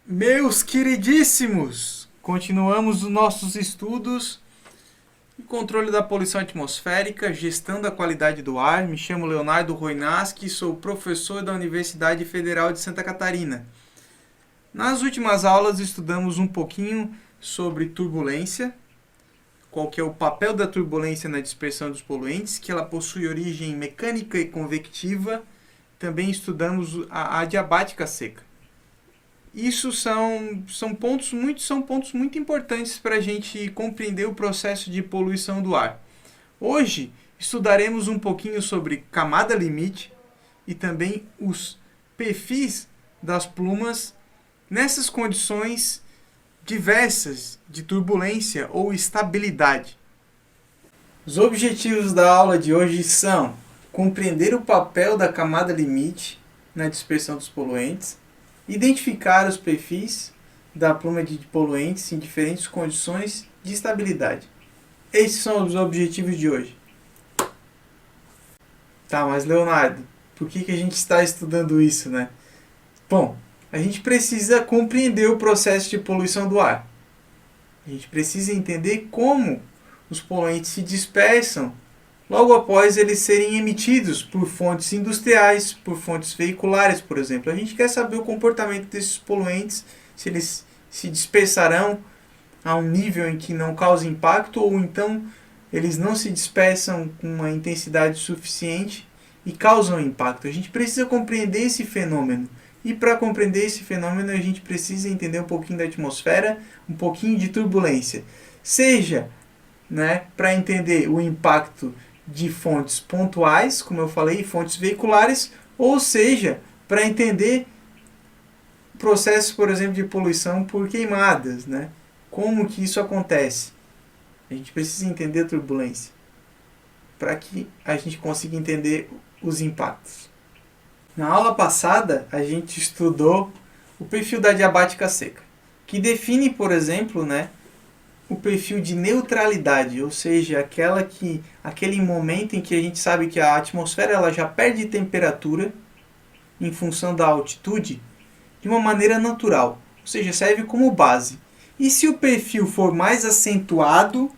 Meus queridíssimos, continuamos os nossos estudos em controle da poluição atmosférica, gestão da qualidade do ar. Me chamo Leonardo Roinaski, sou professor da Universidade Federal de Santa Catarina. Nas últimas aulas estudamos um pouquinho sobre turbulência, qual que é o papel da turbulência na dispersão dos poluentes, que ela possui origem mecânica e convectiva. Também estudamos a adiabática seca. Isso são pontos muito importantes para a gente compreender o processo de poluição do ar. Hoje estudaremos um pouquinho sobre camada limite e também os perfis das plumas nessas condições diversas de turbulência ou estabilidade. Os objetivos da aula de hoje são compreender o papel da camada limite na dispersão dos poluentes, identificar os perfis da pluma de poluentes em diferentes condições de estabilidade. Esses são os objetivos de hoje. Tá, mas Leonardo, por que a gente está estudando isso, né? Bom, a gente precisa compreender o processo de poluição do ar. A gente precisa entender como os poluentes se dispersam logo após eles serem emitidos por fontes industriais, por fontes veiculares, por exemplo. A gente quer saber o comportamento desses poluentes, se eles se dispersarão a um nível em que não causa impacto, ou então eles não se dispersam com uma intensidade suficiente e causam impacto. A gente precisa compreender esse fenômeno. E para compreender esse fenômeno, a gente precisa entender um pouquinho da atmosfera, um pouquinho de turbulência. Seja, para entender o impacto de fontes pontuais, como eu falei, fontes veiculares, ou seja, para entender processos, por exemplo, de poluição por queimadas, Como que isso acontece? A gente precisa entender a turbulência para que a gente consiga entender os impactos. Na aula passada, a gente estudou o perfil da adiabática seca, que define, por exemplo, o perfil de neutralidade, ou seja, aquele momento em que a gente sabe que a atmosfera ela já perde temperatura em função da altitude de uma maneira natural, ou seja, serve como base. E se o perfil for mais acentuado,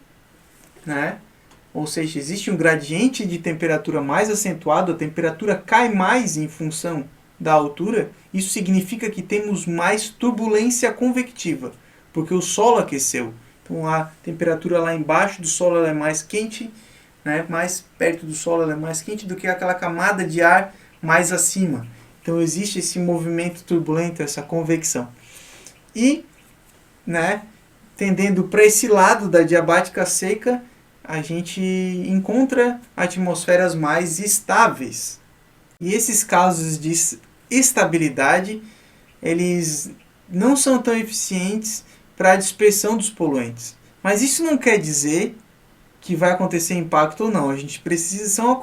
ou seja, existe um gradiente de temperatura mais acentuado, a temperatura cai mais em função da altura, isso significa que temos mais turbulência convectiva, porque o solo aqueceu. Então a temperatura lá embaixo do solo ela é mais quente, mais perto do solo ela é mais quente do que aquela camada de ar mais acima. Então existe esse movimento turbulento, essa convecção. E, tendendo para esse lado da adiabática seca, a gente encontra atmosferas mais estáveis. E esses casos de estabilidade, eles não são tão eficientes para a dispersão dos poluentes. Mas isso não quer dizer que vai acontecer impacto ou não. A gente precisa, são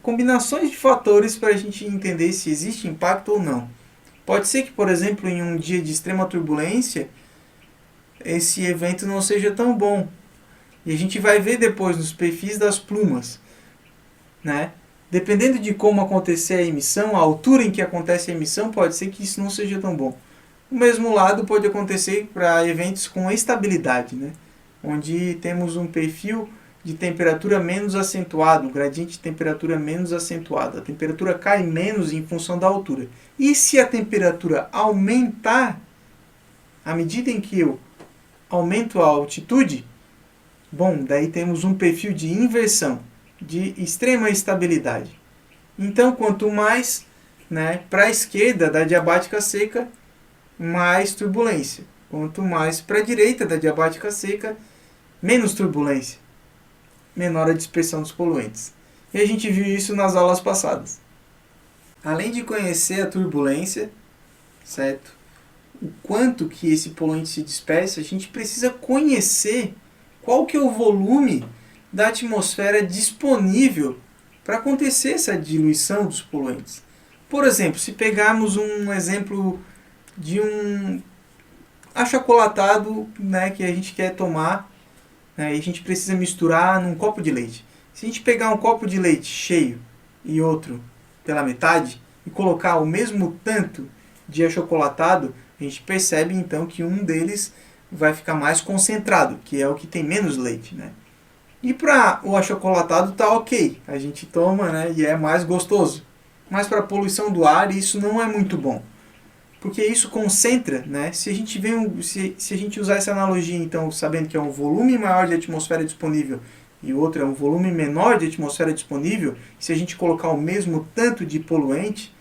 combinações de fatores para a gente entender se existe impacto ou não. Pode ser que, por exemplo, em um dia de extrema turbulência, esse evento não seja tão bom. E a gente vai ver depois nos perfis das plumas. Dependendo de como acontecer a emissão, a altura em que acontece a emissão, pode ser que isso não seja tão bom. O mesmo lado pode acontecer para eventos com estabilidade, onde temos um perfil de temperatura menos acentuado, um gradiente de temperatura menos acentuado. A temperatura cai menos em função da altura. E se a temperatura aumentar, à medida em que eu aumento a altitude, daí temos um perfil de inversão, de extrema estabilidade. Então, quanto mais para a esquerda da adiabática seca, mais turbulência. Quanto mais para a direita da adiabática seca, menos turbulência. Menor a dispersão dos poluentes. E a gente viu isso nas aulas passadas. Além de conhecer a turbulência, certo? O quanto que esse poluente se dispersa, a gente precisa conhecer qual que é o volume da atmosfera disponível para acontecer essa diluição dos poluentes. Por exemplo, se pegarmos um exemplo de um achocolatado que a gente quer tomar, e a gente precisa misturar num copo de leite. Se a gente pegar um copo de leite cheio e outro pela metade e colocar o mesmo tanto de achocolatado, a gente percebe então que um deles vai ficar mais concentrado, que é o que tem menos leite, né? E para o achocolatado tá ok, a gente toma, né, e é mais gostoso. Mas para a poluição do ar isso não é muito bom, porque isso concentra, né? Se a gente se a gente usar essa analogia, então, sabendo que é um volume maior de atmosfera disponível e o outro é um volume menor de atmosfera disponível, se a gente colocar o mesmo tanto de poluente,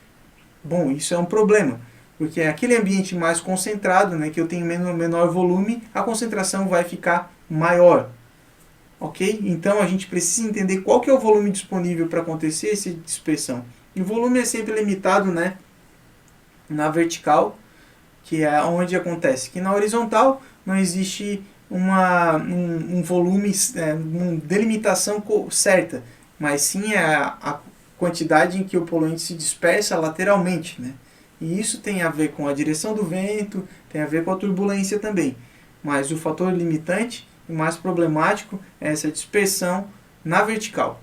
bom, isso é um problema, porque é aquele ambiente mais concentrado, né, que eu tenho menor volume, a concentração vai ficar maior. Ok? Então a gente precisa entender qual que é o volume disponível para acontecer essa dispersão. E o volume é sempre limitado, né, na vertical, que é onde acontece. Que na horizontal não existe um volume, uma delimitação certa, mas sim a quantidade em que o poluente se dispersa lateralmente, né? E isso tem a ver com a direção do vento, tem a ver com a turbulência também. Mas o fator limitante e mais problemático é essa dispersão na vertical.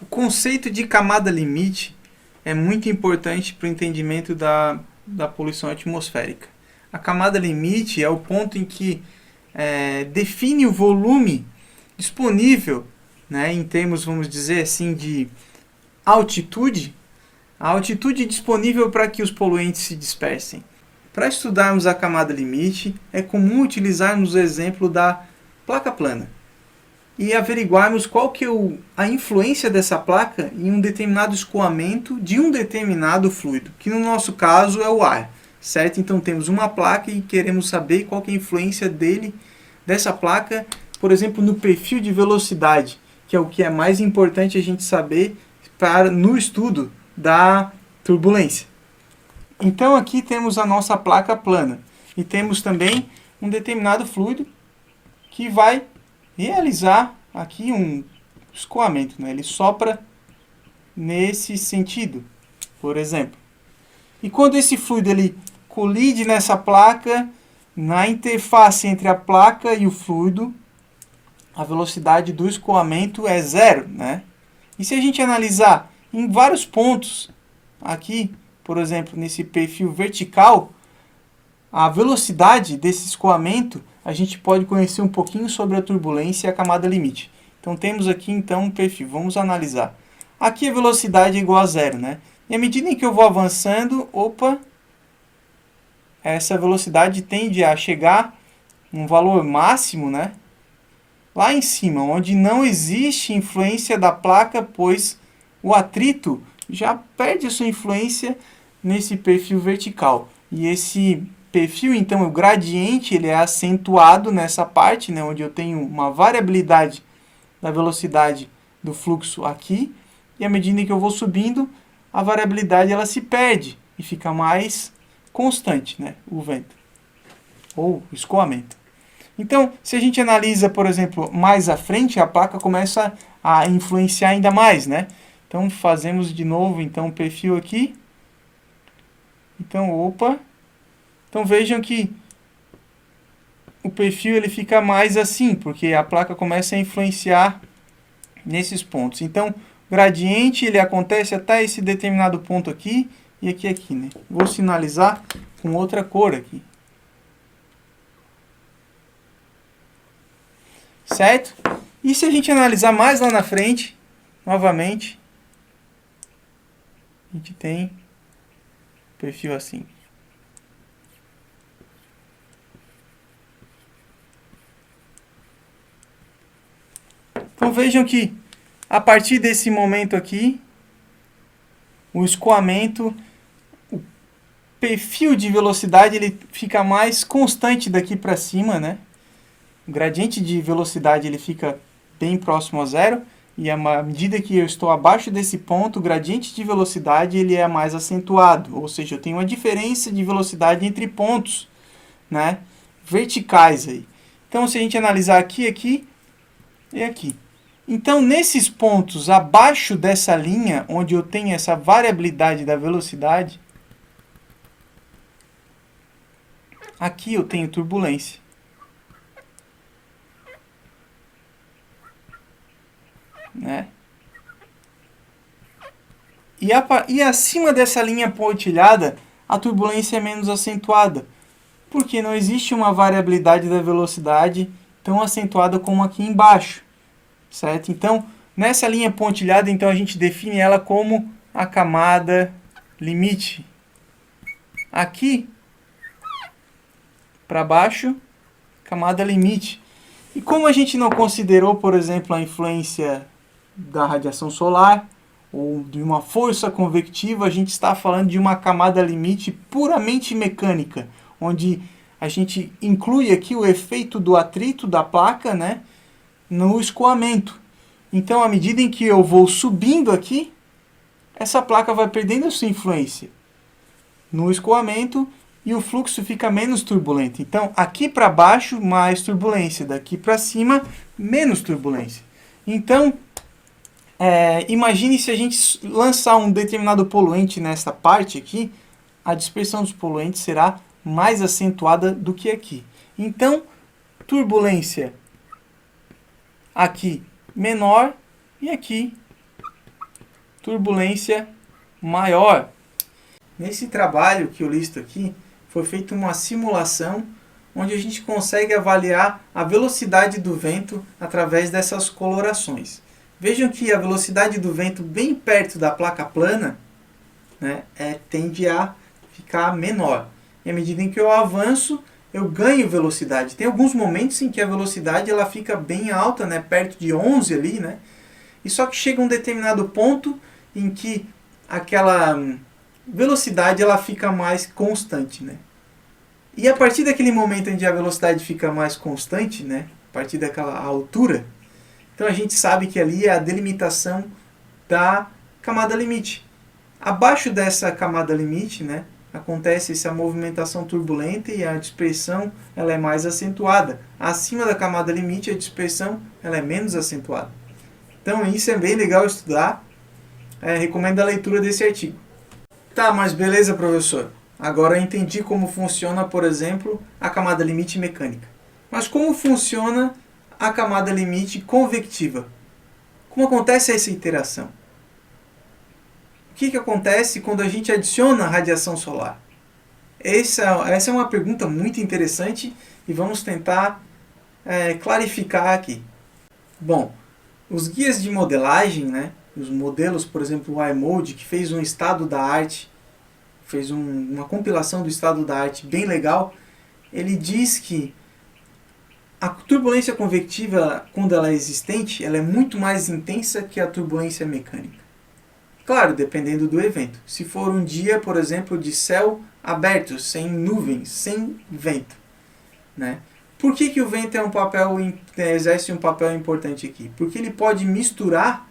O conceito de camada limite é muito importante para o entendimento da poluição atmosférica. A camada limite é o ponto em que define o volume disponível, né, em termos, vamos dizer assim, de altitude, a altitude disponível para que os poluentes se dispersem. Para estudarmos a camada limite, é comum utilizarmos o exemplo da placa plana e averiguarmos qual que é a influência dessa placa em um determinado escoamento de um determinado fluido, que no nosso caso é o ar, certo? Então temos uma placa e queremos saber qual que é a influência dessa placa, por exemplo, no perfil de velocidade, que é o que é mais importante a gente saber no estudo da turbulência. Então aqui temos a nossa placa plana e temos também um determinado fluido que vai realizar aqui um escoamento, né? Ele sopra nesse sentido, por exemplo. E quando esse fluido ele colide nessa placa, na interface entre a placa e o fluido, a velocidade do escoamento é zero, né? E se a gente analisar em vários pontos aqui, por exemplo, nesse perfil vertical, a velocidade desse escoamento, a gente pode conhecer um pouquinho sobre a turbulência e a camada limite. Então temos aqui então um perfil, vamos analisar. Aqui a velocidade é igual a zero, né? E à medida em que eu vou avançando, essa velocidade tende a chegar num valor máximo, né? Lá em cima, onde não existe influência da placa, pois o atrito já perde a sua influência nesse perfil vertical. E esse perfil, então, o gradiente, ele é acentuado nessa parte, né, onde eu tenho uma variabilidade da velocidade do fluxo aqui, e à medida que eu vou subindo, a variabilidade ela se perde e fica mais constante, né, o vento, ou o escoamento. Então, se a gente analisa, por exemplo, mais à frente, a placa começa a influenciar ainda mais, né? Então, fazemos de novo então o perfil aqui. Então, Então, vejam que o perfil ele fica mais assim, porque a placa começa a influenciar nesses pontos. Então, o gradiente ele acontece até esse determinado ponto aqui e aqui, né? Vou sinalizar com outra cor aqui. Certo? E se a gente analisar mais lá na frente, novamente, a gente tem perfil assim. Então vejam que a partir desse momento aqui, o escoamento, o perfil de velocidade ele fica mais constante daqui para cima, né? O gradiente de velocidade ele fica bem próximo a zero, e à medida que eu estou abaixo desse ponto, o gradiente de velocidade ele é mais acentuado, ou seja, eu tenho uma diferença de velocidade entre pontos, né, verticais aí. Então, se a gente analisar aqui e aqui. Então, nesses pontos abaixo dessa linha, onde eu tenho essa variabilidade da velocidade, aqui eu tenho turbulência. né? E acima dessa linha pontilhada, a turbulência é menos acentuada, porque não existe uma variabilidade da velocidade tão acentuada como aqui embaixo, certo? Então, nessa linha pontilhada, então a gente define ela como a camada limite. Aqui para baixo, camada limite. E como a gente não considerou, por exemplo, a influência da radiação solar ou de uma força convectiva, a gente está falando de uma camada limite puramente mecânica, onde a gente inclui aqui o efeito do atrito da placa, né, no escoamento. Então, à medida em que eu vou subindo aqui, essa placa vai perdendo a sua influência no escoamento e o fluxo fica menos turbulento. Então, aqui para baixo, mais turbulência. Daqui para cima, menos turbulência. Então, imagine se a gente lançar um determinado poluente nessa parte aqui, a dispersão dos poluentes será mais acentuada do que aqui. Então, turbulência aqui menor e aqui turbulência maior. Nesse trabalho que eu listo aqui, foi feita uma simulação onde a gente consegue avaliar a velocidade do vento através dessas colorações. Vejam que a velocidade do vento bem perto da placa plana, né, tende a ficar menor. E à medida em que eu avanço, eu ganho velocidade. Tem alguns momentos em que a velocidade ela fica bem alta, né, perto de 11 ali, né? E só que chega um determinado ponto em que aquela velocidade ela fica mais constante, né? E a partir daquele momento em que a velocidade fica mais constante, né, a partir daquela altura, então a gente sabe que ali é a delimitação da camada limite. Abaixo dessa camada limite, né, acontece essa movimentação turbulenta e a dispersão ela é mais acentuada. Acima da camada limite, a dispersão ela é menos acentuada. Então isso é bem legal estudar. Recomendo a leitura desse artigo. Tá, mas beleza, professor. Agora eu entendi como funciona, por exemplo, a camada limite mecânica. Mas como funciona a camada limite convectiva? Como acontece essa interação? O que acontece quando a gente adiciona radiação solar? Essa é uma pergunta muito interessante e vamos tentar clarificar aqui. Bom, os guias de modelagem, né, os modelos, por exemplo, o iMode, que fez um estado da arte, fez uma compilação do estado da arte bem legal, ele diz que a turbulência convectiva, quando ela é existente, ela é muito mais intensa que a turbulência mecânica. Claro, dependendo do evento. Se for um dia, por exemplo, de céu aberto, sem nuvens, sem vento, né? Por que o vento exerce um papel importante aqui? Porque ele pode misturar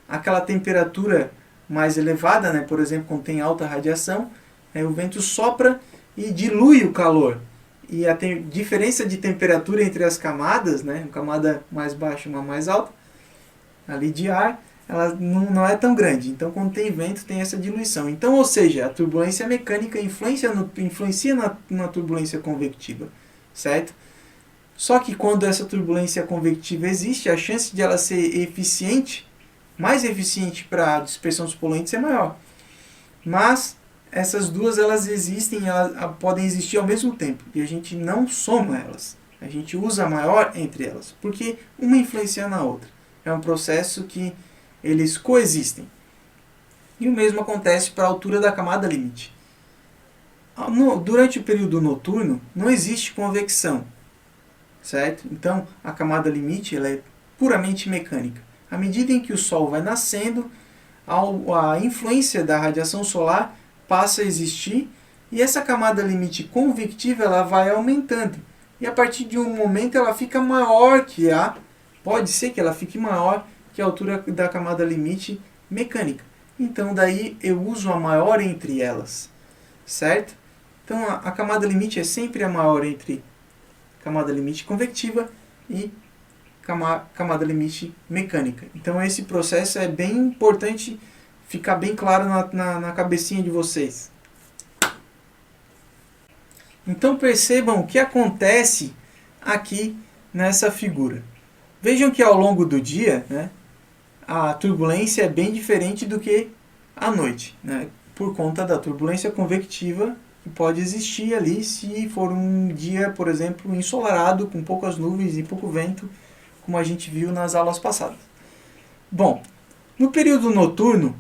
aquela temperatura mais elevada, né? Por exemplo, quando tem alta radiação, o vento sopra e dilui o calor. E a diferença de temperatura entre as camadas, né? Uma camada mais baixa e uma mais alta, ali de ar, ela não é tão grande. Então, quando tem vento, tem essa diluição. Então, ou seja, a turbulência mecânica influencia na turbulência convectiva, certo? Só que quando essa turbulência convectiva existe, a chance de ela ser eficiente, mais eficiente para a dispersão dos poluentes é maior. Mas essas duas elas existem, elas podem existir ao mesmo tempo. E a gente não soma elas. A gente usa a maior entre elas. Porque uma influencia na outra. É um processo que eles coexistem. E o mesmo acontece para a altura da camada limite. Durante o período noturno, não existe convecção, certo? Então, a camada limite ela é puramente mecânica. À medida em que o Sol vai nascendo, a influência da radiação solar passa a existir e essa camada limite convectiva ela vai aumentando. E a partir de um momento ela fica maior que pode ser que ela fique maior que a altura da camada limite mecânica. Então daí eu uso a maior entre elas, certo? Então a camada limite é sempre a maior entre camada limite convectiva e camada limite mecânica. Então esse processo é bem importante ficar bem claro na cabecinha de vocês. Então percebam o que acontece aqui nessa figura. Vejam que ao longo do dia, né, a turbulência é bem diferente do que à noite, né? Por conta da turbulência convectiva que pode existir ali se for um dia, por exemplo, ensolarado, com poucas nuvens e pouco vento, como a gente viu nas aulas passadas. Bom, no período noturno,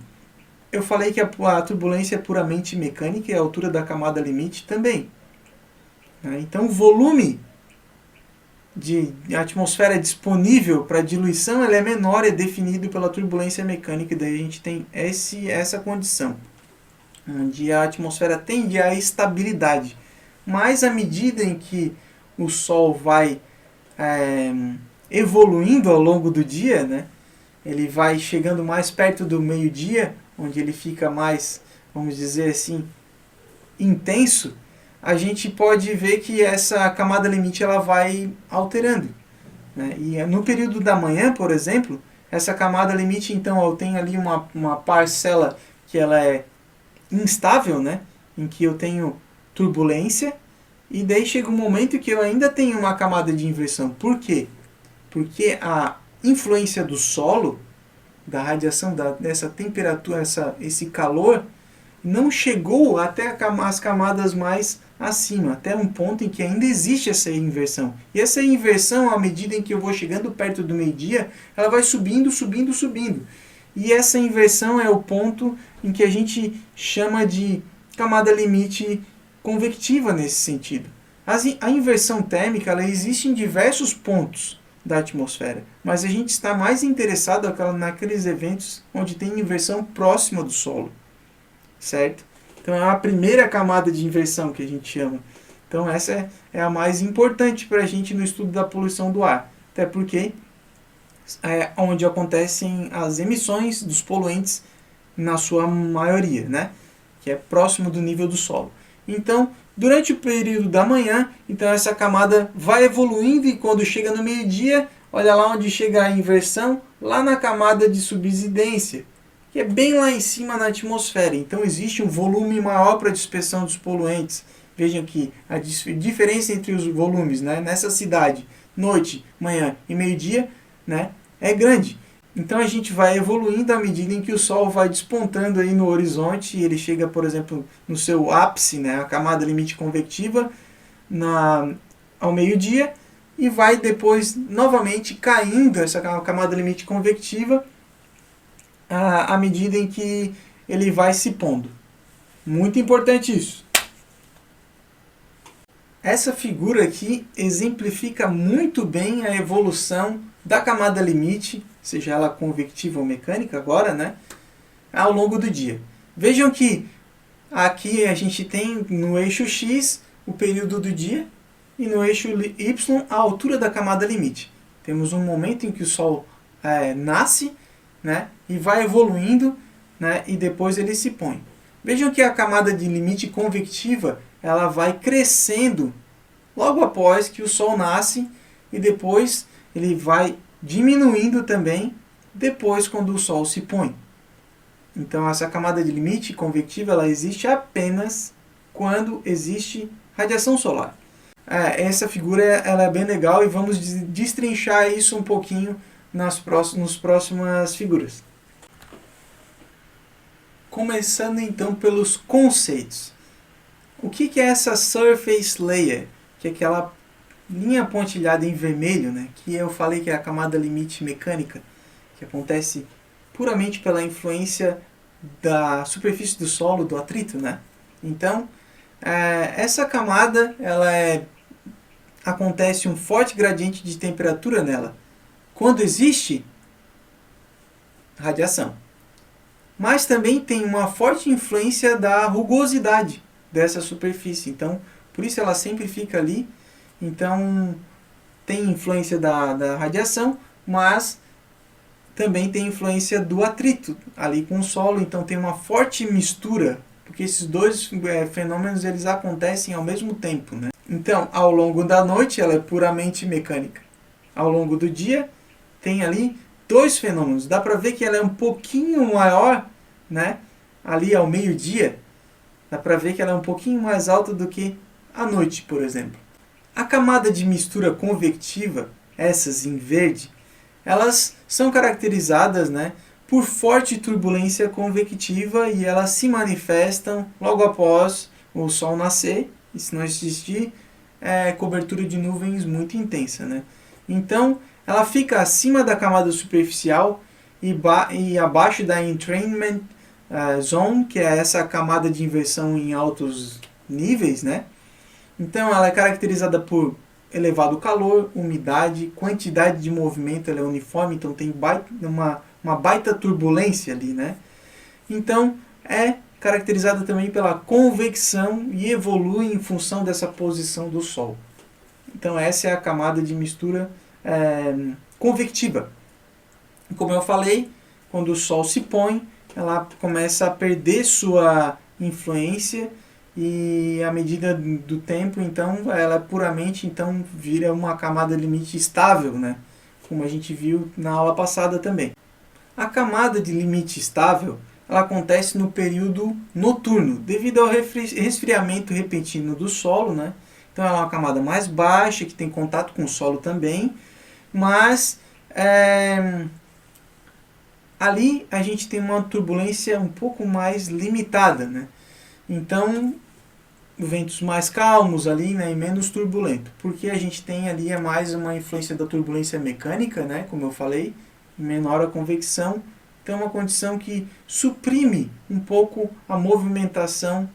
eu falei que a turbulência é puramente mecânica e a altura da camada limite também. Então, o volume de atmosfera disponível para diluição ele é menor, é definido pela turbulência mecânica, e daí a gente tem essa condição, onde a atmosfera tende à estabilidade. Mas à medida em que o Sol vai evoluindo ao longo do dia, né, ele vai chegando mais perto do meio-dia, onde ele fica mais, vamos dizer assim, intenso, a gente pode ver que essa camada limite ela vai alterando, né? E no período da manhã, por exemplo, essa camada limite, então, eu tenho ali uma parcela que ela é instável, né? Em que eu tenho turbulência, e daí chega um momento que eu ainda tenho uma camada de inversão. Por quê? Porque a influência do solo, da radiação, dessa temperatura, esse calor, não chegou até as camadas mais acima, até um ponto em que ainda existe essa inversão. E essa inversão, à medida em que eu vou chegando perto do meio-dia, ela vai subindo, subindo, subindo. E essa inversão é o ponto em que a gente chama de camada limite convectiva nesse sentido. A inversão térmica ela existe em diversos pontos da atmosfera, mas a gente está mais interessado naqueles eventos onde tem inversão próxima do solo, certo? Então é a primeira camada de inversão que a gente chama. Então essa é a mais importante para a gente no estudo da poluição do ar, até porque é onde acontecem as emissões dos poluentes na sua maioria, né? Que é próximo do nível do solo. Então, durante o período da manhã, então essa camada vai evoluindo e quando chega no meio-dia, olha lá onde chega a inversão, lá na camada de subsidência, que é bem lá em cima na atmosfera. Então existe um volume maior para a dispersão dos poluentes. Vejam que a diferença entre os volumes, né, nessa cidade, noite, manhã e meio-dia, né, é grande. Então a gente vai evoluindo à medida em que o Sol vai despontando aí no horizonte e ele chega, por exemplo, no seu ápice, né, a camada limite convectiva, ao meio-dia, e vai depois novamente caindo essa camada limite convectiva à medida em que ele vai se pondo. Muito importante isso. Essa figura aqui exemplifica muito bem a evolução da camada limite, seja ela convectiva ou mecânica agora, né, ao longo do dia. Vejam que aqui a gente tem no eixo X o período do dia e no eixo Y a altura da camada limite. Temos um momento em que o Sol nasce, né, e vai evoluindo, né, e depois ele se põe. Vejam que a camada de limite convectiva ela vai crescendo logo após que o Sol nasce e depois ele vai diminuindo também depois quando o Sol se põe. Então essa camada de limite convectiva ela existe apenas quando existe radiação solar. Essa figura ela é bem legal e vamos destrinchar isso um pouquinho nas próximas figuras. Começando então pelos conceitos. O que é essa surface layer? Que é aquela linha pontilhada em vermelho, né? Que eu falei que é a camada limite mecânica, que acontece puramente pela influência da superfície do solo, do atrito, né? Então, essa camada, acontece um forte gradiente de temperatura nela. Quando existe radiação. Mas também tem uma forte influência da rugosidade dessa superfície. Então, por isso ela sempre fica ali. Então, tem influência da radiação, mas também tem influência do atrito ali com o solo. Então, tem uma forte mistura, porque esses dois fenômenos eles acontecem ao mesmo tempo, né? Então, ao longo da noite, ela é puramente mecânica. Ao longo do dia, tem ali dois fenômenos. Dá para ver que ela é um pouquinho maior, né? Ali ao meio-dia, dá para ver que ela é um pouquinho mais alta do que à noite, por exemplo. A camada de mistura convectiva, essas em verde, elas são caracterizadas, né, por forte turbulência convectiva e elas se manifestam logo após o Sol nascer, e se não existir cobertura de nuvens muito intensa, né? Então, ela fica acima da camada superficial e abaixo da entrainment zone, que é essa camada de inversão em altos níveis, né? Então, ela é caracterizada por elevado calor, umidade, quantidade de movimento, ela é uniforme, então tem uma baita turbulência ali, né? Então, é caracterizada também pela convecção e evolui em função dessa posição do Sol. Então, essa é a camada de mistura convectiva. Como eu falei, quando o Sol se põe, ela começa a perder sua influência e à medida do tempo, então, ela puramente então vira uma camada limite estável, né? Como a gente viu na aula passada também. A camada de limite estável ela acontece no período noturno, devido ao resfriamento repentino do solo, né? Então ela é uma camada mais baixa, que tem contato com o solo também, mas ali a gente tem uma turbulência um pouco mais limitada, né? Então, ventos mais calmos ali, né, e menos turbulento, porque a gente tem ali mais uma influência da turbulência mecânica, né, como eu falei, menor a convecção, então é uma condição que suprime um pouco a movimentação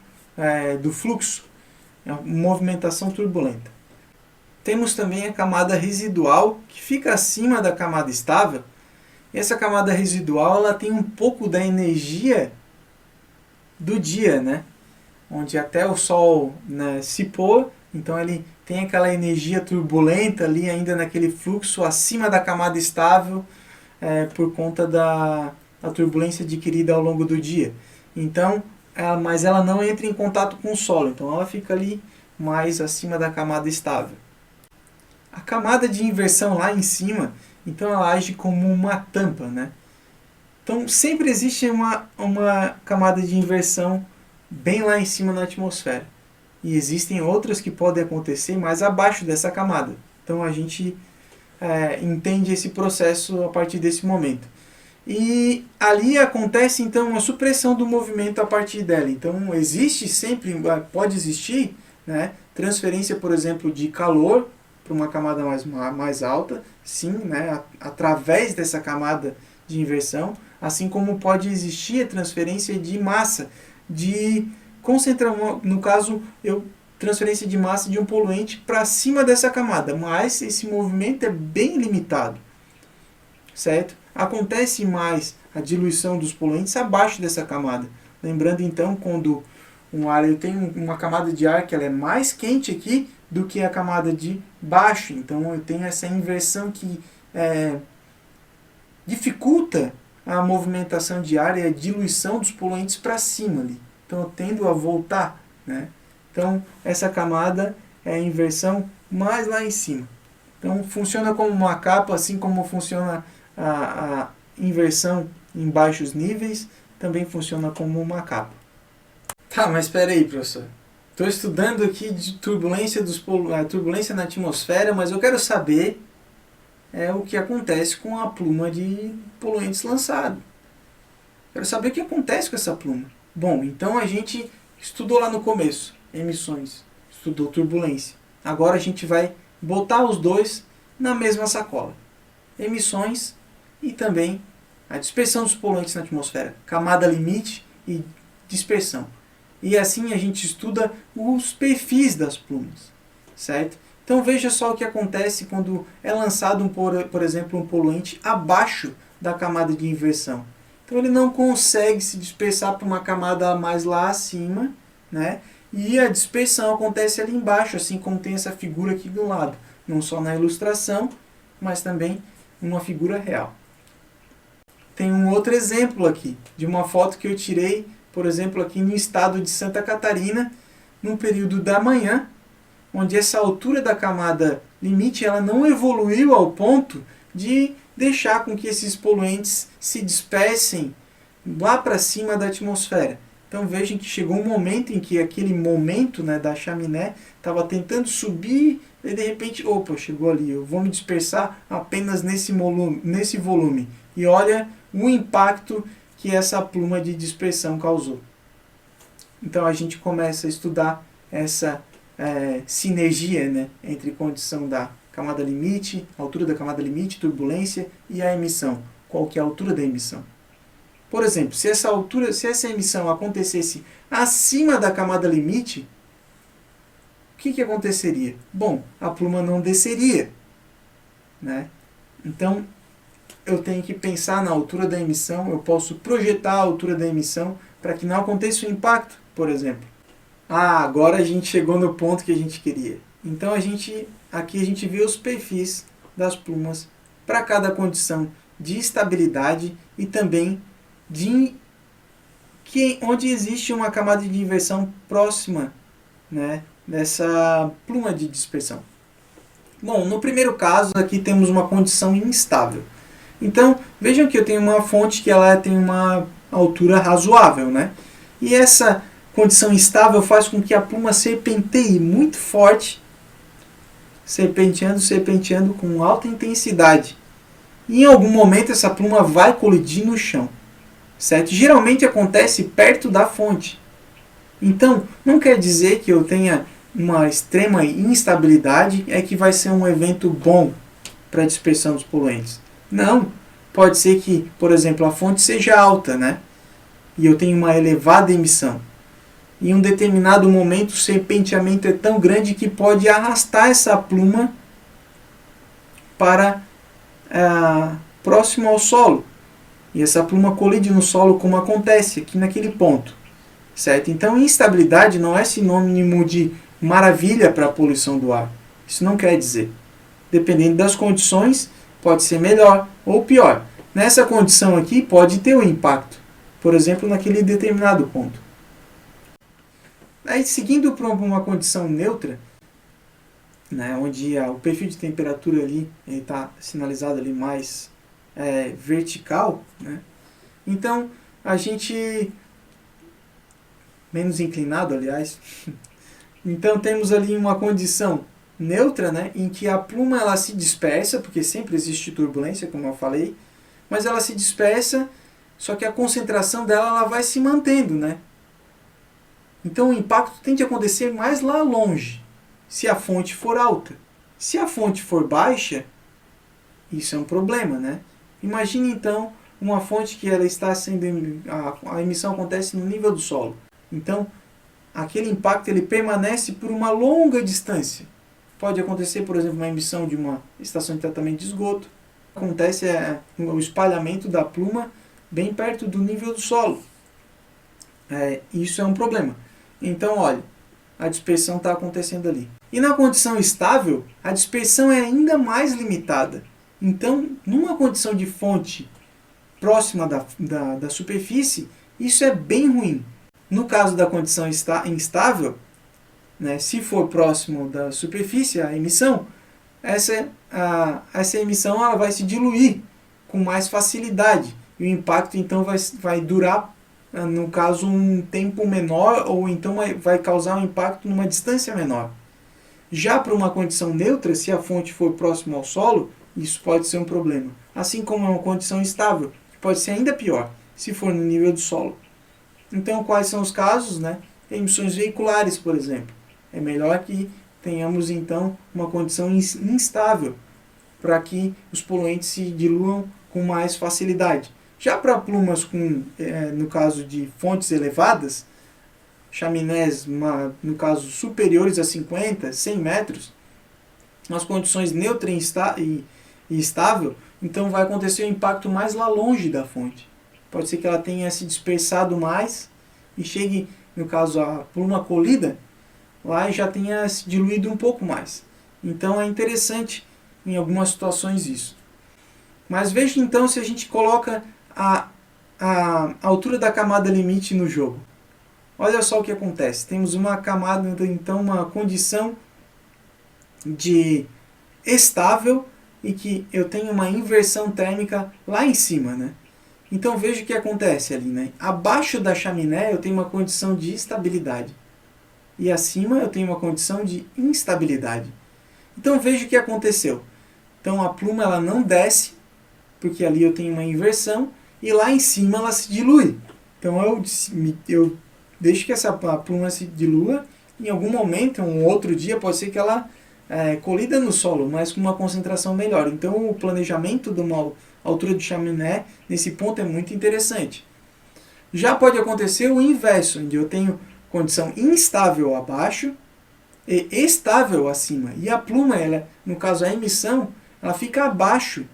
do fluxo, a movimentação turbulenta. Temos também a camada residual, que fica acima da camada estável. E essa camada residual ela tem um pouco da energia do dia, né? Onde até o Sol, né, se pôr, então ele tem aquela energia turbulenta ali ainda naquele fluxo acima da camada estável, por conta da turbulência adquirida ao longo do dia. Então, mas ela não entra em contato com o solo, então ela fica ali mais acima da camada estável. A camada de inversão lá em cima, então ela age como uma tampa, né? Então sempre existe uma camada de inversão bem lá em cima na atmosfera. E existem outras que podem acontecer mais abaixo dessa camada. Então a gente entende esse processo a partir desse momento. E ali acontece então uma supressão do movimento a partir dela. Então existe sempre, pode existir, né, transferência, por exemplo, de calor para uma camada mais alta, sim, né, através dessa camada de inversão, assim como pode existir a transferência de massa, de concentração, no caso, transferência de massa de um poluente para cima dessa camada, mas esse movimento é bem limitado, certo? Acontece mais a diluição dos poluentes abaixo dessa camada. Lembrando então, quando eu tenho uma camada de ar que ela é mais quente aqui do que a camada de baixo, então eu tenho essa inversão que dificulta a movimentação de ar e a diluição dos poluentes para cima ali. Então eu tendo a voltar, né? Então essa camada é a inversão mais lá em cima. Então funciona como uma capa, assim como funciona a inversão em baixos níveis, também funciona como uma capa. Tá, mas espera aí, professor. Estou estudando aqui de turbulência turbulência na atmosfera, mas eu quero saber o que acontece com a pluma de poluentes lançado. Quero saber o que acontece com essa pluma. Bom, então a gente estudou lá no começo emissões, estudou turbulência. Agora a gente vai botar os dois na mesma sacola. Emissões e também a dispersão dos poluentes na atmosfera, camada limite e dispersão. E assim a gente estuda os perfis das plumas, certo? Então veja só o que acontece quando é lançado, por exemplo, um poluente abaixo da camada de inversão. Então ele não consegue se dispersar para uma camada mais lá acima, né? E a dispersão acontece ali embaixo, assim como tem essa figura aqui do lado. Não só na ilustração, mas também uma figura real. Tem um outro exemplo aqui, de uma foto que eu tirei, por exemplo, aqui no estado de Santa Catarina, no período da manhã, onde essa altura da camada limite ela não evoluiu ao ponto de deixar com que esses poluentes se dispersem lá para cima da atmosfera. Então vejam que chegou um momento em que aquele momento, né, da chaminé estava tentando subir E de repente, opa, chegou ali, eu vou me dispersar apenas nesse volume. E olha o impacto que essa pluma de dispersão causou. Então a gente começa a estudar essa sinergia, né, entre condição da camada limite, altura da camada limite, turbulência e a emissão. Qual que é a altura da emissão? Por exemplo, se essa emissão acontecesse acima da camada limite, o que aconteceria? Bom, a pluma não desceria, né? Então, eu tenho que pensar na altura da emissão, eu posso projetar a altura da emissão para que não aconteça o impacto, por exemplo. Agora a gente chegou no ponto que a gente queria. Então, aqui a gente vê os perfis das plumas para cada condição de estabilidade e também onde existe uma camada de inversão próxima, né, dessa pluma de dispersão. Bom, no primeiro caso aqui temos uma condição instável. Então, vejam que eu tenho uma fonte que ela tem uma altura razoável, né? E essa condição instável faz com que a pluma serpenteie muito forte, serpenteando com alta intensidade. E em algum momento essa pluma vai colidir no chão, certo? Geralmente acontece perto da fonte. Então, não quer dizer que eu tenha uma extrema instabilidade é que vai ser um evento bom para a dispersão dos poluentes. Não, pode ser que, por exemplo, a fonte seja alta, né? E eu tenho uma elevada emissão. Em um determinado momento, o serpenteamento é tão grande que pode arrastar essa pluma para próximo ao solo. E essa pluma colide no solo, como acontece aqui naquele ponto. Certo? Então, instabilidade não é sinônimo de maravilha para a poluição do ar. Isso não quer dizer. Dependendo das condições, pode ser melhor ou pior. Nessa condição aqui, pode ter um impacto. Por exemplo, naquele determinado ponto. Aí, seguindo para uma condição neutra, né, onde o perfil de temperatura ali está sinalizado ali mais vertical, né? Então, a gente... menos inclinado, aliás. Então, temos ali uma condição neutra, né, em que a pluma ela se dispersa, porque sempre existe turbulência, como eu falei, mas ela se dispersa, só que a concentração dela ela vai se mantendo, né? Então o impacto tende a acontecer mais lá longe, se a fonte for alta. Se a fonte for baixa, isso é um problema, né? Imagine então uma fonte que ela está sendo a emissão acontece no nível do solo. Então, aquele impacto ele permanece por uma longa distância. Pode acontecer, por exemplo, uma emissão de uma estação de tratamento de esgoto. Acontece o espalhamento da pluma bem perto do nível do solo. Isso é um problema. Então, olha, a dispersão está acontecendo ali. E na condição estável, a dispersão é ainda mais limitada. Então, numa condição de fonte próxima da superfície, isso é bem ruim. No caso da condição instável, né, se for próximo da superfície, a emissão, essa emissão ela vai se diluir com mais facilidade. E o impacto, então, vai durar, no caso, um tempo menor, ou então vai causar um impacto numa distância menor. Já para uma condição neutra, se a fonte for próxima ao solo, isso pode ser um problema. Assim como é uma condição estável, que pode ser ainda pior, se for no nível do solo. Então, quais são os casos, né? Emissões veiculares, por exemplo. É melhor que tenhamos, então, uma condição instável, para que os poluentes se diluam com mais facilidade. Já para plumas no caso de fontes elevadas, chaminés, no caso, superiores a 50, 100 metros, nas condições neutra e estável, então vai acontecer um impacto mais lá longe da fonte. Pode ser que ela tenha se dispersado mais e chegue, no caso, a pluma colida, lá e já tenha se diluído um pouco mais. Então é interessante em algumas situações isso. Mas veja então se a gente coloca a altura da camada limite no jogo. Olha só o que acontece. Temos uma camada, então uma condição de estável e que eu tenho uma inversão térmica lá em cima, né? Então veja o que acontece ali, né? Abaixo da chaminé eu tenho uma condição de estabilidade e acima eu tenho uma condição de instabilidade. Então veja o que aconteceu. Então a pluma ela não desce, porque ali eu tenho uma inversão, e lá em cima ela se dilui. Então eu deixo que essa pluma se dilua, em algum momento, um outro dia, pode ser que ela colida no solo, mas com uma concentração melhor. Então o planejamento de uma altura de chaminé, nesse ponto, é muito interessante. Já pode acontecer o inverso, onde eu tenho condição instável abaixo e estável acima. E a pluma, ela, no caso a emissão, ela fica abaixo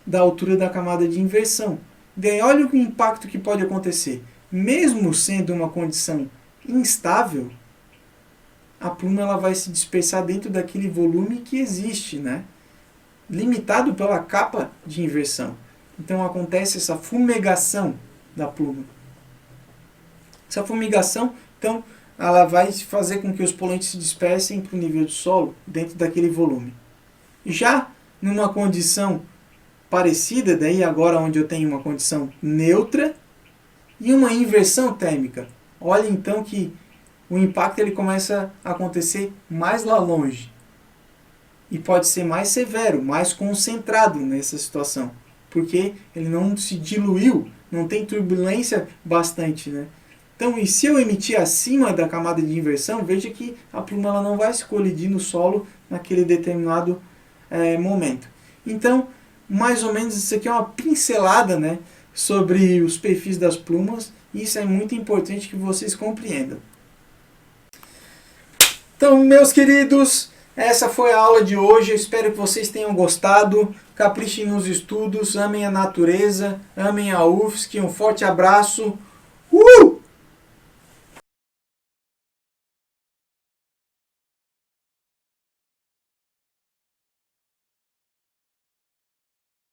da altura da camada de inversão. Daí olha o impacto que pode acontecer. Mesmo sendo uma condição instável, a pluma ela vai se dispersar dentro daquele volume que existe, né? Limitado pela capa de inversão. Então acontece essa fumegação da pluma. Essa fumigação, então, ela vai fazer com que os poluentes se dispersem para o nível do solo, dentro daquele volume. Já numa condição parecida, daí agora onde eu tenho uma condição neutra e uma inversão térmica. Olha então que o impacto ele começa a acontecer mais lá longe. E pode ser mais severo, mais concentrado nessa situação. Porque ele não se diluiu, não tem turbulência bastante, né? Então, e se eu emitir acima da camada de inversão, veja que a pluma ela não vai se colidir no solo naquele determinado momento. Então, mais ou menos isso aqui é uma pincelada, né, sobre os perfis das plumas, e isso é muito importante que vocês compreendam. Então, meus queridos, essa foi a aula de hoje. Eu espero que vocês tenham gostado. Caprichem nos estudos, amem a natureza, amem a UFSC. Um forte abraço.